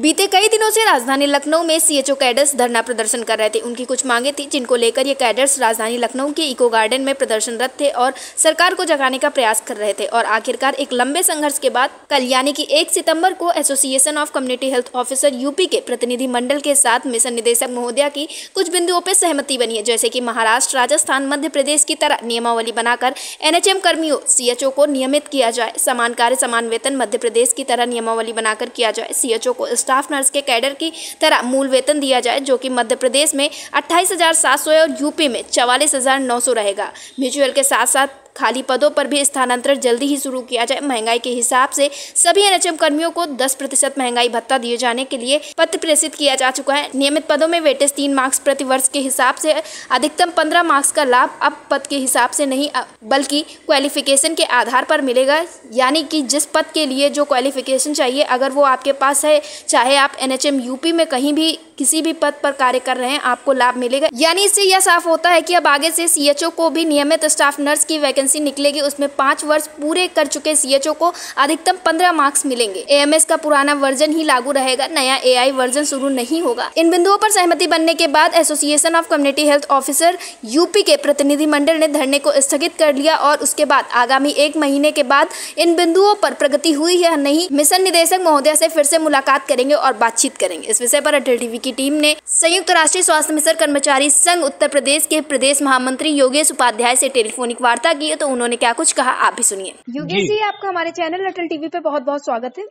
बीते कई दिनों से राजधानी लखनऊ में सीएचओ कैडर्स धरना प्रदर्शन कर रहे थे। उनकी कुछ मांगे थी जिनको लेकर ये कैडर्स राजधानी लखनऊ के इको गार्डन में प्रदर्शनरत थे और सरकार को जगाने का प्रयास कर रहे थे। और आखिरकार एक लंबे संघर्ष के बाद कल यानी कि 1 सितंबर को association of community health officer UP के प्रतिनिधि मंडल के साथ मिशन निदेशक महोदया की कुछ बिंदुओं पर सहमति बनी है, जैसे कि महाराष्ट्र, राजस्थान, मध्य प्रदेश की तरह नियमावली बनाकर एनएचएम कर्मियों सीएचओ को नियमित किया जाए। समान कार्य समान वेतन मध्य प्रदेश की तरह नियमावली बनाकर किया जाए। सीएचओ को स्टाफ नर्स के कैडर की तरह मूल वेतन दिया जाए, जो कि मध्य प्रदेश में 28,700 और यूपी में 44,900 रहेगा। म्यूचुअल के साथ साथ खाली पदों पर भी स्थानांतरण जल्दी ही शुरू किया जाए। महंगाई के हिसाब से सभी एनएचएम कर्मियों को 10% महंगाई भत्ता दिए जाने के लिए पत्र प्रेषित किया जा चुका है। नियमित पदों में वेटेज 3 मार्क्स प्रति वर्ष के हिसाब से अधिकतम 15 मार्क्स का लाभ अब पद के हिसाब से नहीं बल्कि क्वालिफिकेशन के आधार पर मिलेगा। यानी कि जिस पद के लिए जो क्वालिफिकेशन चाहिए अगर वो आपके पास है, चाहे आप एनएचएम यूपी में कहीं भी किसी भी पद पर कार्य कर रहे हैं, आपको लाभ मिलेगा। यानी इससे यह साफ होता है कि अब आगे से सीएचओ को भी नियमित स्टाफ नर्स की वैकेंसी निकलेगी। उसमें 5 वर्ष पूरे कर चुके सीएचओ को अधिकतम 15 मार्क्स मिलेंगे। एएमएस का पुराना वर्जन ही लागू रहेगा, नया एआई वर्जन शुरू नहीं होगा। इन बिंदुओं पर सहमति बनने के बाद association of community health officer UP के प्रतिनिधि मंडल ने धरने को स्थगित कर लिया और उसके बाद आगामी 1 महीने के बाद इन बिंदुओं पर प्रगति हुई या नहीं, मिशन निदेशक महोदया से फिर से मुलाकात करेंगे और बातचीत करेंगे। इस विषय पर अटल टीवी की टीम ने संयुक्त राष्ट्रीय स्वास्थ्य मिशन कर्मचारी संघ उत्तर प्रदेश के प्रदेश महामंत्री योगेश उपाध्याय से टेलीफोनिक वार्ता की है, तो उन्होंने क्या कुछ कहा आप भी सुनिए। योगेश जी, आपका हमारे चैनल अटल टीवी पे बहुत बहुत स्वागत है।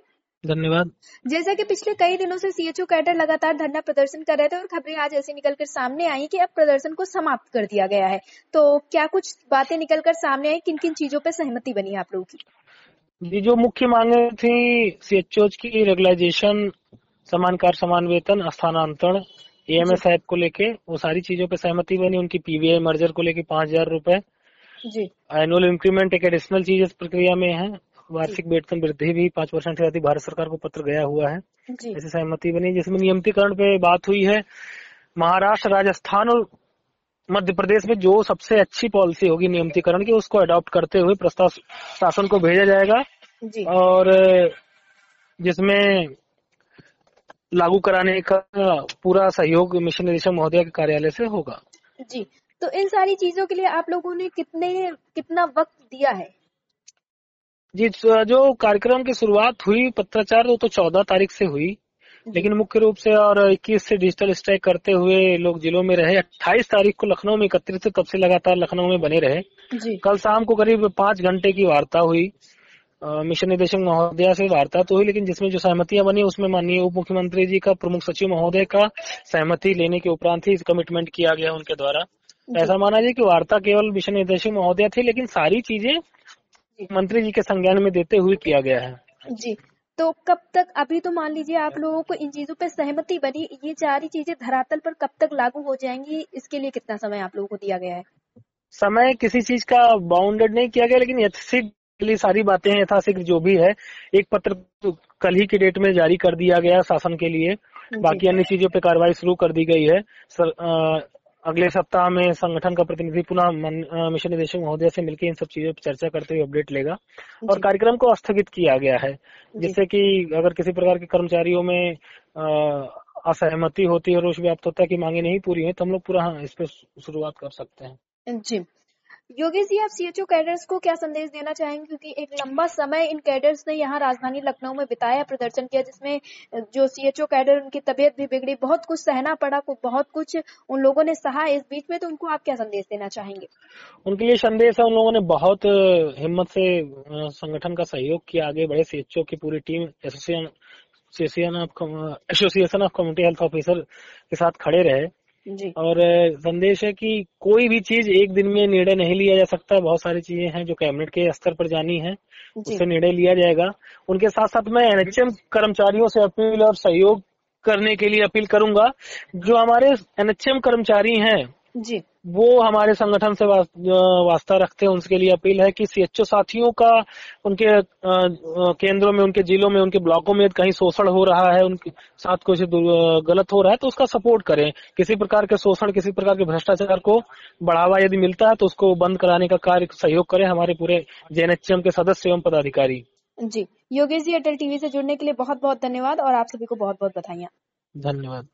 धन्यवाद। जैसा कि पिछले कई दिनों से सीएचओ कैडर लगातार धरना प्रदर्शन कर रहे थे और खबरें आज ऐसे निकलकर सामने आई कि अब प्रदर्शन को समाप्त कर दिया गया है, तो क्या कुछ बातें निकलकर सामने आई, किन किन चीजों पे सहमति बनी आप लोगों की? ये जो मुख्य मांगे थी सीएचओ की रेगुलाइजेशन, समान कार्य समान वेतन, स्थानांतरण, एएमएस ऐप को लेके वो सारी चीजों पे सहमति बनी। उनकी पीवीआई मर्जर को लेके 5,000 रुपए जी, एनुअल इंक्रीमेंट एक एडिशनल चीज इस प्रक्रिया में है। वार्षिक वेतन वृद्धि भी 5% भारत सरकार को पत्र गया हुआ है, ऐसी सहमति बनी। जिसमें नियमितीकरण पे बात हुई है। महाराष्ट्र, राजस्थान और मध्य प्रदेश में जो सबसे अच्छी पॉलिसी होगी नियमितीकरण की, उसको अडॉप्ट करते हुए प्रस्ताव शासन को भेजा जाएगा जी। और जिसमें लागू कराने का पूरा सहयोग मिशन निदेशक महोदया के कार्यालय से होगा। जी, तो इन सारी चीजों के लिए आप लोगों ने कितना वक्त दिया है? जी, जो कार्यक्रम की शुरुआत हुई पत्राचार वो तो 14 तारीख से हुई, लेकिन मुख्य रूप से और 21 से डिजिटल स्ट्राइक करते हुए लोग जिलों में रहे। 28 तारीख को लखनऊ में एकत्रित थे, तब से लगातार लखनऊ में बने रहे जी। कल शाम को करीब 5 घंटे की वार्ता हुई। मिशन निदेशक महोदया से वार्ता तो हुई, लेकिन जिसमें जो सहमतियां बनी उसमें माननीय उप मुख्यमंत्री जी का, प्रमुख सचिव महोदय का सहमति लेने के उपरांत ही कमिटमेंट किया गया उनके द्वारा। ऐसा माना जाए कि वार्ता केवल मिशन निदेशक महोदया थी, लेकिन सारी चीजें मंत्री जी के संज्ञान में देते हुए किया गया है। जी, तो कब तक, अभी तो मान लीजिए आप लोगों को इन चीजों पे सहमति बनी, ये सारी चीजें धरातल पर कब तक लागू हो जाएंगी, इसके लिए कितना समय आप लोगों को दिया गया है? समय किसी चीज का बाउंडेड नहीं किया गया, लेकिन यथाशीघ्र सारी बातें यथाशीघ्र जो भी है, एक पत्र तो कल ही की डेट में जारी कर दिया गया शासन के लिए। बाकी अन्य चीजों पे कार्रवाई शुरू कर दी गई है। अगले सप्ताह में संगठन का प्रतिनिधि पुनः मिशन निदेशक महोदय से मिलकर इन सब चीजों पर चर्चा करते हुए अपडेट लेगा और कार्यक्रम को स्थगित किया गया है, जिससे कि अगर किसी प्रकार के कर्मचारियों में असहमति होती है, रोष व्याप्त होता है कि मांगे नहीं पूरी है, तो हम लोग पूरा इस पे शुरुआत कर सकते हैं। जी, योगेश जी, आप सीएचओ कैडर्स को क्या संदेश देना चाहेंगे, क्योंकि एक लंबा समय इन कैडर्स ने यहाँ राजधानी लखनऊ में बिताया, प्रदर्शन किया, जिसमें जो सीएचओ कैडर उनकी तबीयत भी बिगड़ी, बहुत कुछ सहना पड़ा, बहुत कुछ उन लोगों ने सहा इस बीच में, तो उनको आप क्या संदेश देना चाहेंगे? उनके लिए संदेश है, उन लोगों ने बहुत हिम्मत से संगठन का सहयोग किया, आगे बढ़े। सीएचओ की पूरी team association of community health officer के साथ खड़े रहे जी। और संदेश है कि कोई भी चीज एक दिन में निर्णय नहीं लिया जा सकता। बहुत सारी चीजें हैं जो कैबिनेट के स्तर पर जानी है, उससे निर्णय लिया जाएगा। उनके साथ साथ मैं एनएचएम कर्मचारियों से अपील और सहयोग करने के लिए अपील करूंगा। जो हमारे एनएचएम कर्मचारी हैं जी, वो हमारे संगठन से वास्ता रखते हैं, उनके लिए अपील है कि सीएचओ साथियों का उनके केंद्रों में, उनके जिलों में, उनके ब्लॉकों में कहीं शोषण हो रहा है, उनके साथ कुछ गलत हो रहा है, तो उसका सपोर्ट करें। किसी प्रकार के शोषण, किसी प्रकार के भ्रष्टाचार को बढ़ावा यदि मिलता है तो उसको बंद कराने का कार्य सहयोग करें हमारे पूरे जेएनएचएम के सदस्य एवं पदाधिकारी। जी, योगेश जी, अटल टीवी से जुड़ने के लिए बहुत बहुत धन्यवाद और आप सभी को बहुत बहुत बधाइयाँ। धन्यवाद।